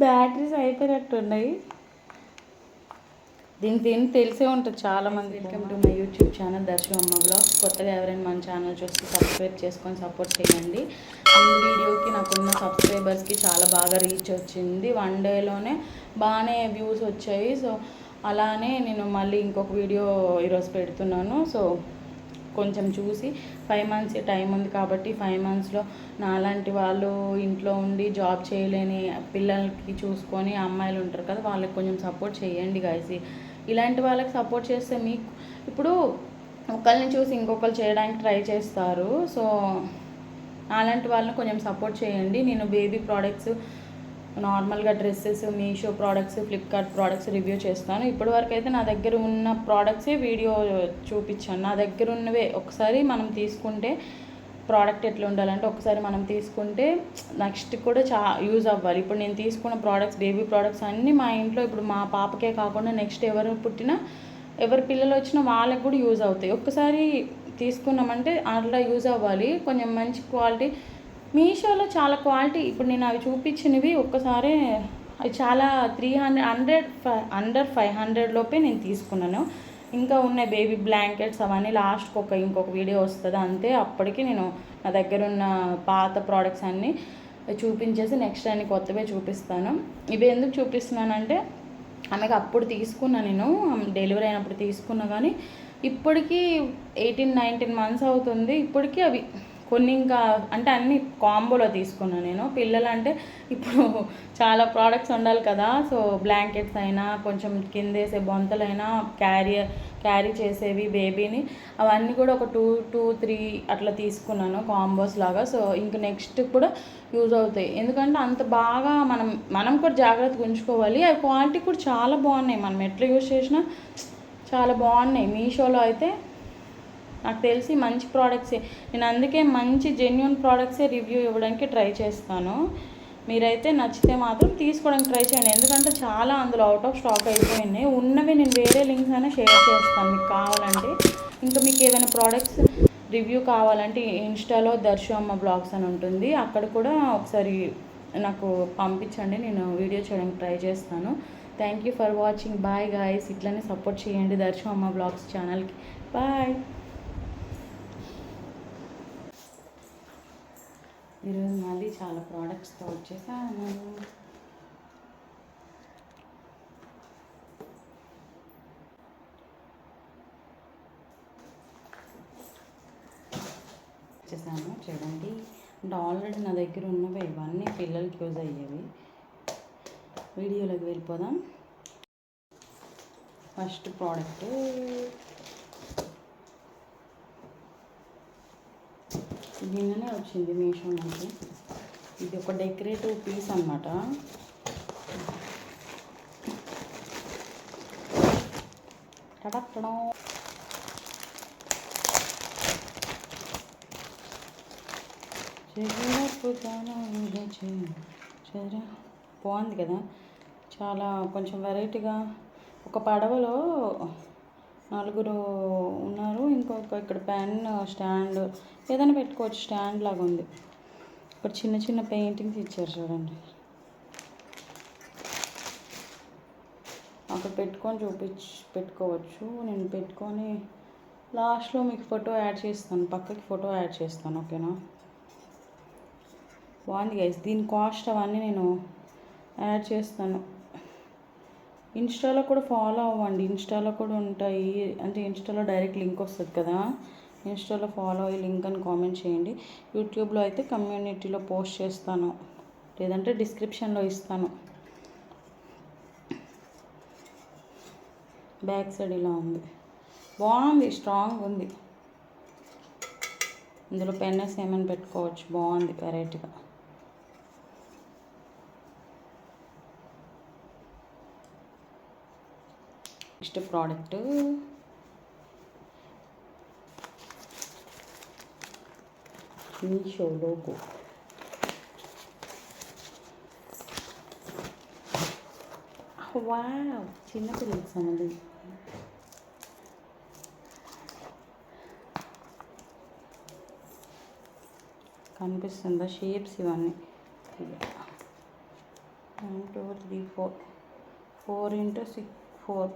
Batteries అయిపోయినట్టున్నాయి. దీనికి తెలిసే ఉంటుంది చాలామంది. Welcome to my YouTube channel Darshu Amma vlogs. కొత్తగా ఎవరైనా మన ఛానల్ చూస్తే సబ్స్క్రైబ్ చేసుకొని సపోర్ట్ చేయండి. ఈ వీడియోకి నాకున్న సబ్స్క్రైబర్స్కి చాలా బాగా రీచ్ వచ్చింది. 1 డేలోనే బాగానే వ్యూస్ వచ్చాయి. సో అలానే నేను మళ్ళీ ఇంకొక వీడియో ఈరోజు పెడుతున్నాను. సో కొంచెం చూసి 5 మంత్స్ టైం ఉంది కాబట్టి 5 మంత్స్లో నాలాంటి వాళ్ళు ఇంట్లో ఉండి జాబ్ చేయలేని పిల్లలకి చూసుకొని అమ్మాయిలు ఉంటారు కదా, వాళ్ళకి కొంచెం సపోర్ట్ చేయండి గైస్. ఇలాంటి వాళ్ళకి సపోర్ట్ చేస్తే మీకు ఇప్పుడు ఒకరిని చూసి ఇంకొకరు చేయడానికి ట్రై చేస్తారు. సో అలాంటి వాళ్ళని కొంచెం సపోర్ట్ చేయండి. నేను బేబీ ప్రోడక్ట్స్, నార్మల్గా dresses, Meesho products, Flipkart products review చేస్తాను. ఇప్పటివరకు అయితే నా దగ్గర ఉన్న ప్రోడక్ట్సే వీడియో చూపించాను. నా దగ్గర ఉన్నవే ఒకసారి మనం తీసుకుంటే ప్రోడక్ట్ ఎట్లా ఉండాలంటే ఒకసారి మనం తీసుకుంటే నెక్స్ట్ కూడా యూజ్ అవ్వాలి. ఇప్పుడు నేను తీసుకున్న ప్రోడక్ట్స్, బేబీ ప్రోడక్ట్స్ అన్నీ మా ఇంట్లో ఇప్పుడు మా పాపకే కాకుండా నెక్స్ట్ ఎవరు పుట్టినా ఎవరి పిల్లలు వచ్చినా వాళ్ళకి కూడా యూజ్ అవుతాయి. ఒక్కసారి తీసుకున్నామంటే అట్లా యూజ్ అవ్వాలి. కొంచెం మంచి క్వాలిటీ మీషోలో చాలా క్వాలిటీ. ఇప్పుడు నేను అవి చూపించినవి ఒక్కసారి అవి చాలా 300 అండర్ 500 లోపే నేను తీసుకున్నాను. ఇంకా ఉన్నాయి బేబీ బ్లాంకెట్స్ అవన్నీ లాస్ట్కి ఇంకొక వీడియో వస్తుంది అంతే. అప్పటికి నేను నా దగ్గర ఉన్న పాత ప్రోడక్ట్స్ అన్నీ చూపించేసి నెక్స్ట్ అన్ని కొత్తవే చూపిస్తాను. ఇవి ఎందుకు చూపిస్తున్నానంటే ఆమెకు అప్పుడు తీసుకున్నా, నేను డెలివరీ అయినప్పుడు తీసుకున్నా, కానీ ఇప్పటికీ 18-19 మంత్స్ అవుతుంది. ఇప్పటికీ అవి కొన్ని ఇంకా అంటే అన్ని కాంబోలో తీసుకున్నాను నేను. పిల్లలు అంటే ఇప్పుడు చాలా ప్రోడక్ట్స్ ఉండాలి కదా. సో బ్లాంకెట్స్ అయినా కొంచెం కిందేసే బొంతలైనా క్యారీ చేసేవి బేబీని అవన్నీ కూడా ఒక 2-3 అట్లా తీసుకున్నాను కాంబోస్ లాగా. సో ఇంక నెక్స్ట్ కూడా యూజ్ అవుతాయి. ఎందుకంటే అంత బాగా మనం కూడా జాగ్రత్తగా ఉంచుకోవాలి. అవి క్వాలిటీ కూడా చాలా బాగున్నాయి. మనం ఎట్లా యూజ్ చేసినా చాలా బాగున్నాయి. మీషోలో అయితే నాకు తెలిసి మంచి ప్రోడక్ట్సే. నేను అందుకే మంచి జెన్యూన్ ప్రోడక్ట్సే రివ్యూ ఇవ్వడానికి ట్రై చేస్తాను. మీరైతే నచ్చితే మాత్రం తీసుకోవడానికి ట్రై చేయండి. ఎందుకంటే చాలా అందులో అవుట్ ఆఫ్ స్టాక్ అయిపోయినాయి. ఉన్నవి నేను వేరే లింక్స్ అయినా షేర్ చేస్తాను మీకు కావాలంటే. ఇంకా మీకు ఏదైనా ప్రోడక్ట్స్ రివ్యూ కావాలంటే ఇన్స్టాలో దర్శు అమ్మ బ్లాగ్స్ అని ఉంటుంది, అక్కడ కూడా ఒకసారి నాకు పంపించండి, నేను వీడియో చేయడానికి ట్రై చేస్తాను. Thank you for watching. Bye guys. ఇట్లనే సపోర్ట్ చేయండి దర్శు అమ్మ బ్లాగ్స్ ఛానల్కి. బాయ్. ఈరోజు మళ్ళీ చాలా ప్రోడక్ట్స్తో వచ్చేసాను. చూడండి, అంటే ఆల్రెడీ నా దగ్గర ఉన్నవి ఇవన్నీ పిల్లలకి యూజ్ అయ్యేవి. వీడియోలోకి వెళ్ళిపోదాం. ఫస్ట్ ప్రోడక్ట్ నిన్ననే వచ్చింది మీషో నుంచి. ఇది ఒక డెకరేటివ్ పీస్ అన్నమాట. బాగుంది కదా, చాలా కొంచెం వెరైటీగా. ఒక పడవలో 4 ఉన్నారు. ఇక్కడ పెన్ స్టాండ్ ఏదైనా పెట్టుకోవచ్చు, స్టాండ్ లాగా ఉంది. ఇక్కడ చిన్న చిన్న పెయింటింగ్స్ ఇచ్చారు చూడండి. అక్కడ పెట్టుకోవచ్చు. నేను పెట్టుకొని లాస్ట్లో మీకు ఫోటో యాడ్ చేస్తాను, పక్కకి ఫోటో యాడ్ చేస్తాను, ఓకేనా. బాగుంది గైస్. దీని కాస్ట్ అవన్నీ నేను యాడ్ చేస్తాను. ఇన్స్టాలో కూడా ఫాలో అవ్వండి. ఇన్స్టాలో కూడా ఉంటాయి, అంటే ఇన్స్టాలో డైరెక్ట్ లింక్ వస్తుంది కదా. ఇన్స్టాలో ఫాలో అయ్యి లింక్ అని కామెంట్ చేయండి. యూట్యూబ్లో అయితే కమ్యూనిటీలో పోస్ట్ చేస్తాను, లేదంటే డిస్క్రిప్షన్లో ఇస్తాను. బ్యాక్ సైడ్ ఇలా ఉంది, బాగుంది, స్ట్రాంగ్ ఉంది. ఇందులో పెన్నెస్ ఏమైనా పెట్టుకోవచ్చు, బాగుంది వెరైటీగా. Next product Meesho logo. Wow, చిన్నపిల్లలకి సంబంధించి కనిపిస్తుందా షేప్స్ ఇవన్నీ. 1 2 3 4 4 into 6 4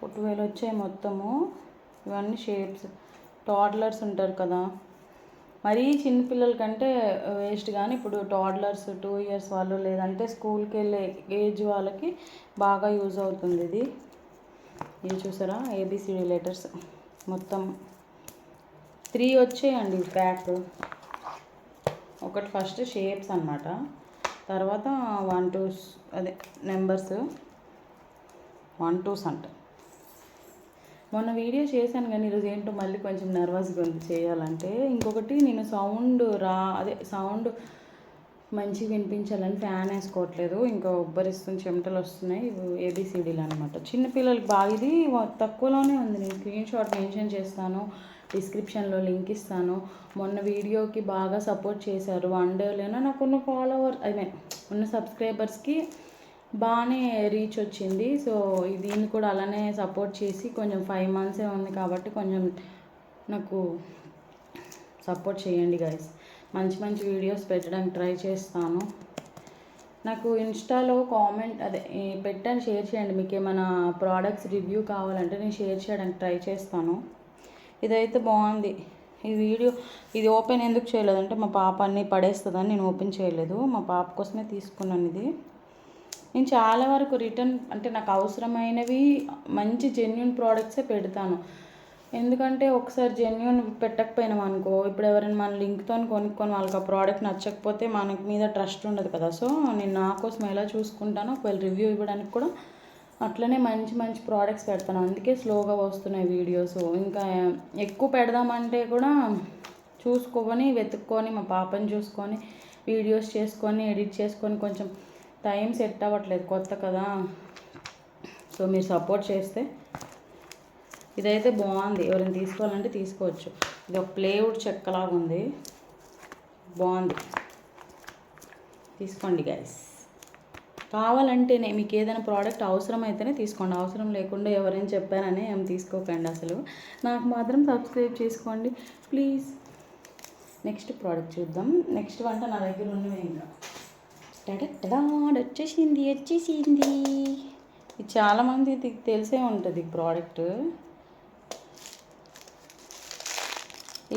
12 వచ్చాయి మొత్తము. ఇవన్నీ షేప్స్. టాడ్లర్స్ ఉంటారు కదా, మరీ చిన్నపిల్లల కంటే వేస్ట్, కానీ ఇప్పుడు టాడ్లర్స్ 2 years వాళ్ళు లేదంటే స్కూల్కి వెళ్ళే ఏజ్ వాళ్ళకి బాగా యూజ్ అవుతుంది ఇది. ఇది చూసారా, ABCD లెటర్స్ మొత్తం 3 వచ్చాయండి ప్యాక్. ఒకటి ఫస్ట్ షేప్స్ అన్నమాట, తర్వాత 1 2 అదే నెంబర్స్ 1 2s అంట. మొన్న వీడియో చేశాను కానీ ఈరోజు ఏంటో మళ్ళీ కొంచెం నర్వస్గా ఉంది చేయాలంటే. ఇంకొకటి నేను సౌండ్ మంచిగా వినిపించాలని ఫ్యాన్ వేసుకోవట్లేదు, ఇంకా ఉబ్బరిస్తుంది, చెమటలు వస్తున్నాయి. ABCDలు అనమాట. చిన్నపిల్లలకి బాగా ఇది తక్కువలోనే ఉంది. నేను స్క్రీన్ షాట్ మెన్షన్ చేస్తాను, డిస్క్రిప్షన్లో లింక్ ఇస్తాను. మొన్న వీడియోకి బాగా సపోర్ట్ చేశారు. 1 dayలోనే నాకున్న ఉన్న సబ్స్క్రైబర్స్కి బాగానే రీచ్ వచ్చింది. సో దీన్ని కూడా అలానే సపోర్ట్ చేసి, కొంచెం 5 months ఉంది కాబట్టి కొంచెం నాకు సపోర్ట్ చేయండి గైస్. మంచి మంచి వీడియోస్ పెట్టడానికి ట్రై చేస్తాను. నాకు ఇన్స్టాలో కామెంట్ పెట్టండి, షేర్ చేయండి. మీకు ఏమైనా ప్రోడక్ట్స్ రివ్యూ కావాలంటే నేను షేర్ చేయడానికి ట్రై చేస్తాను. ఇదైతే బాగుంది. ఈ వీడియో ఇది ఓపెన్ ఎందుకు చేయలేదంటే మా పాప అన్నీ పడేస్తుందని నేను ఓపెన్ చేయలేదు. మా పాప కోసమే తీసుకున్నాను ఇది. నేను చాలా వరకు రిటర్న్ అంటే నాకు అవసరమైనవి మంచి జెన్యున్ ప్రోడక్ట్సే పెడతాను. ఎందుకంటే ఒకసారి జెన్యున్ పెట్టకపోయినాం అనుకో, ఇప్పుడు ఎవరైనా మన లింక్తో కొనుక్కొని వాళ్ళకి ఆ ప్రోడక్ట్ నచ్చకపోతే మనకి మీద ట్రస్ట్ ఉండదు కదా. సో నేను నా కోసం ఎలా చూసుకుంటానో, ఒకవేళ రివ్యూ ఇవ్వడానికి కూడా అట్లనే మంచి మంచి ప్రోడక్ట్స్ పెడతాను. అందుకే స్లోగా వస్తున్నాయి వీడియోస్. ఇంకా ఎక్కువ పెడదామంటే కూడా చూసుకొని వెతుక్కొని మా పాపని చూసుకొని వీడియోస్ చేసుకొని ఎడిట్ చేసుకొని కొంచెం టైం సెట్ అవ్వట్లేదు, కొత్త కదా. సో మీరు సపోర్ట్ చేస్తే. ఇదైతే బాగుంది, ఎవరైనా తీసుకోవాలంటే తీసుకోవచ్చు. ఇది ఒక ప్లేవుడ్ చెక్కలాగా ఉంది, బాగుంది, తీసుకోండి గైస్. కావాలంటేనే మీకు ఏదైనా ప్రోడక్ట్ అవసరం అయితేనే తీసుకోండి, అవసరం లేకుండా ఎవరైనా చెప్పారని ఏం తీసుకోకండి. అసలు నాకు మాత్రం సబ్స్క్రైబ్ చేసుకోండి ప్లీజ్. నెక్స్ట్ ప్రోడక్ట్ చూద్దాం. నెక్స్ట్ వంట నా దగ్గర ఉన్నవి ఇంకా వచ్చేసింది. ఇది చాలామంది తెలిసే ఉంటుంది ప్రోడక్ట్.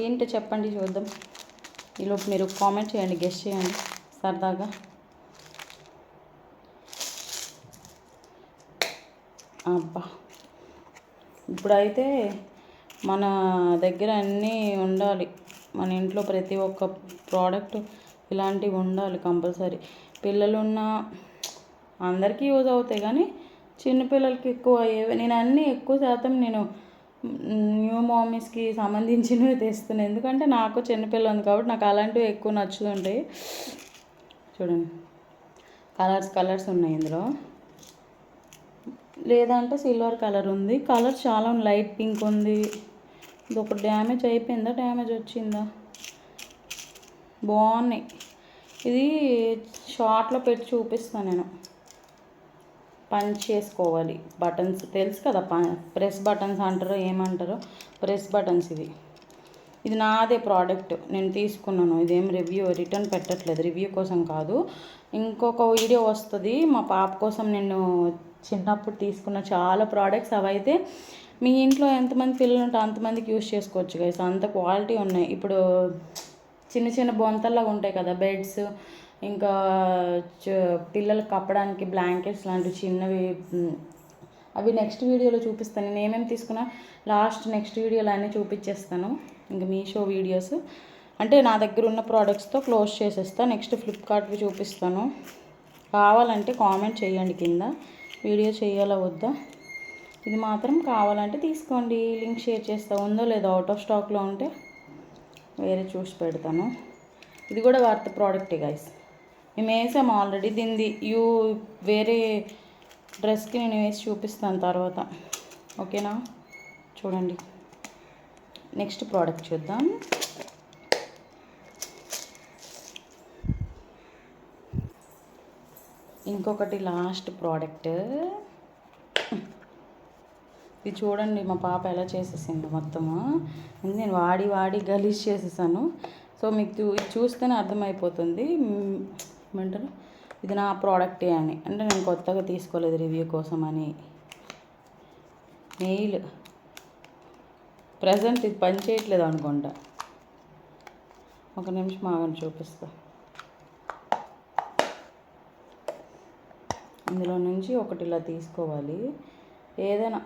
ఏంటో చెప్పండి చూద్దాం. ఈలోపు మీరు కామెంట్ చేయండి, గెస్ చేయండి సరదాగా. అబ్బా, ఇప్పుడైతే మన దగ్గర అన్నీ ఉండాలి. మన ఇంట్లో ప్రతి ఒక్క ప్రోడక్ట్ ఇలాంటివి ఉండాలి కంపల్సరీ. పిల్లలున్న అందరికీ యూజ్ అవుతాయి, కానీ చిన్నపిల్లలకి ఎక్కువ నేను అన్నీ ఎక్కువ శాతం నేను న్యూ మామీస్కి సంబంధించినవి తెస్తున్నాను. ఎందుకంటే నాకు చిన్నపిల్ల ఉంది కాబట్టి నాకు అలాంటివి ఎక్కువ నచ్చుతుంటాయి. చూడండి, కలర్స్ ఉన్నాయి ఇందులో. లేదంటే సిల్వర్ కలర్ ఉంది. కలర్స్ చాలా లైట్ పింక్ ఉంది. ఇది ఒక డ్యామేజ్ అయిపోయిందా, డ్యామేజ్ వచ్చిందా? బాగున్నాయి. ఇది షార్ట్లో పెట్టి చూపిస్తాను నేను. పంచ్ చేసుకోవాలి. బటన్స్ తెలుసు కదా, ప్రెస్ బటన్స్ అంటారో ఏమంటారో, ప్రెస్ బటన్స్. ఇది నాదే ప్రోడక్ట్, నేను తీసుకున్నాను. ఇదేం రిటర్న్ పెట్టట్లేదు, రివ్యూ కోసం కాదు. ఇంకొక వీడియో వస్తుంది మా పాప కోసం. నేను చిన్నప్పుడు తీసుకున్న చాలా ప్రోడక్ట్స్, అవైతే మీ ఇంట్లో ఎంతమంది పిల్లలు ఉంటే అంతమందికి యూజ్ చేసుకోవచ్చు గైస్, అంత క్వాలిటీ ఉన్నాయి. ఇప్పుడు చిన్న చిన్న బొంతల్లాగా ఉంటాయి కదా బెడ్స్, ఇంకా పిల్లలకు కప్పడానికి బ్లాంకెట్స్ లాంటివి చిన్నవి, అవి నెక్స్ట్ వీడియోలో చూపిస్తాను. నేను ఏమేమి తీసుకున్నా నెక్స్ట్ వీడియోలో అన్నీ చూపించేస్తాను. ఇంకా మీషో వీడియోస్ అంటే నా దగ్గర ఉన్న ప్రోడక్ట్స్తో క్లోజ్ చేసేస్తాను. నెక్స్ట్ ఫ్లిప్కార్ట్వి చూపిస్తాను. కావాలంటే కామెంట్ చేయండి కింద, వీడియో చేయాలా వద్దా. ఇది మాత్రం కావాలంటే తీసుకోండి, లింక్ షేర్ చేస్తా. ఉందో లేదో, అవుట్ ఆఫ్ స్టాక్లో ఉంటే వేరే చూసి పెడతాను. ఇది కూడా వర్త్ ప్రోడక్టే గైస్. మేము వేసాము ఆల్రెడీ. దీనిది వేరే డ్రెస్కి నేను వేసి చూపిస్తాను తర్వాత, ఓకేనా. చూడండి, నెక్స్ట్ ప్రోడక్ట్ చూద్దాం. ఇంకొకటి లాస్ట్ ప్రోడక్ట్. ఇది చూడండి, మా పాప ఎలా చేసేసింది మొత్తము. నేను వాడి గలీజ్ చేసేసాను. సో మీకు చూస్తేనే అర్థమైపోతుంది. ఏమంటారు, ఇది నా ప్రోడక్టే అని, అంటే నేను కొత్తగా తీసుకోలేదు రివ్యూ కోసం అని. నెయిల్ ప్రజెంట్ ఇది పని చేయట్లేదు అనుకుంటా. ఒక నిమిషం ఆగండి చూపిస్తా. ఇందులో నుంచి ఒకటి ఇలా తీసుకోవాలి. ఏదైనా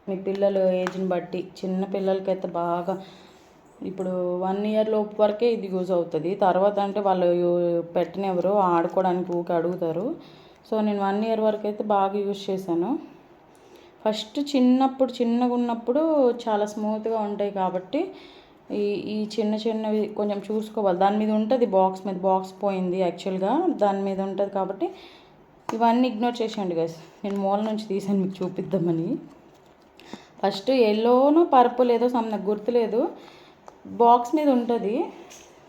మీ పిల్లల ఏజ్ని బట్టి, చిన్న పిల్లలకైతే బాగా ఇప్పుడు 1 ఇయర్ లోపు వరకే ఇది యూజ్ అవుతుంది. తర్వాత అంటే వాళ్ళు పెట్టనివ్వరు, ఆడుకోవడానికి ఊకే అడుగుతారు. సో నేను 1 ఇయర్ వరకు అయితే బాగా యూజ్ చేశాను. ఫస్ట్ చిన్నగా ఉన్నప్పుడు చాలా స్మూత్గా ఉంటాయి కాబట్టి ఈ ఈ చిన్నవి కొంచెం చూసుకోవాలి. దాని మీద ఉంటుంది, బాక్స్ పోయింది యాక్చువల్గా, దాని మీద ఉంటుంది కాబట్టి ఇవన్నీ ఇగ్నోర్ చేసేయండి గైస్. నేను మూల నుంచి తీసాను మీకు చూపిద్దామని. ఫస్ట్ ఎల్లోనో పర్పుల్ ఏదో నాకు గుర్తులేదు, బాక్స్ మీద ఉంటుంది.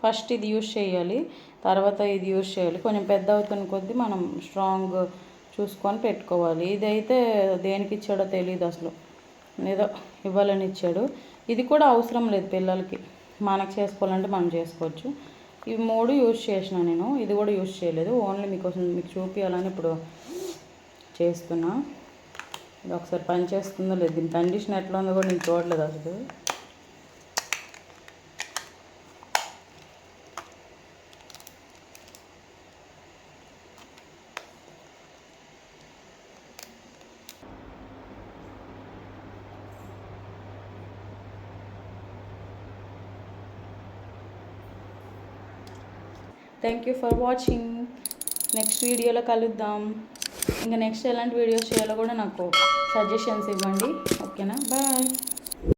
ఫస్ట్ ఇది యూజ్ చేయాలి, తర్వాత ఇది యూజ్ చేయాలి. కొంచెం పెద్ద అవుతున్న కొద్దీ మనం స్ట్రాంగ్ చూసుకొని పెట్టుకోవాలి. ఇదైతే దేనికి ఇచ్చాడో తెలియదు అసలు, ఏదో ఇవ్వాలని ఇచ్చాడు. ఇది కూడా అవసరం లేదు పిల్లలకి, మనకు చేసుకోవాలంటే మనం చేసుకోవచ్చు. ఇవి 3 యూజ్ చేసిన నేను, ఇది కూడా యూజ్ చేయలేదు. ఓన్లీ మీకు చూపించాలని ఇప్పుడు చేస్తున్నా. ఇది ఒకసారి పని చేస్తుందో లేదు, దీని కండిషన్ ఎట్లా ఉందో కూడా నేను చూడలేదు అసలు. Thank you for watching. Next వీడియోలో కలుద్దాం. ఇంకా నెక్స్ట్ ఎలాంటి వీడియోస్ చేయాలో కూడా నాకు సజెషన్స్ ఇవ్వండి. ఓకేనా, బాయ్.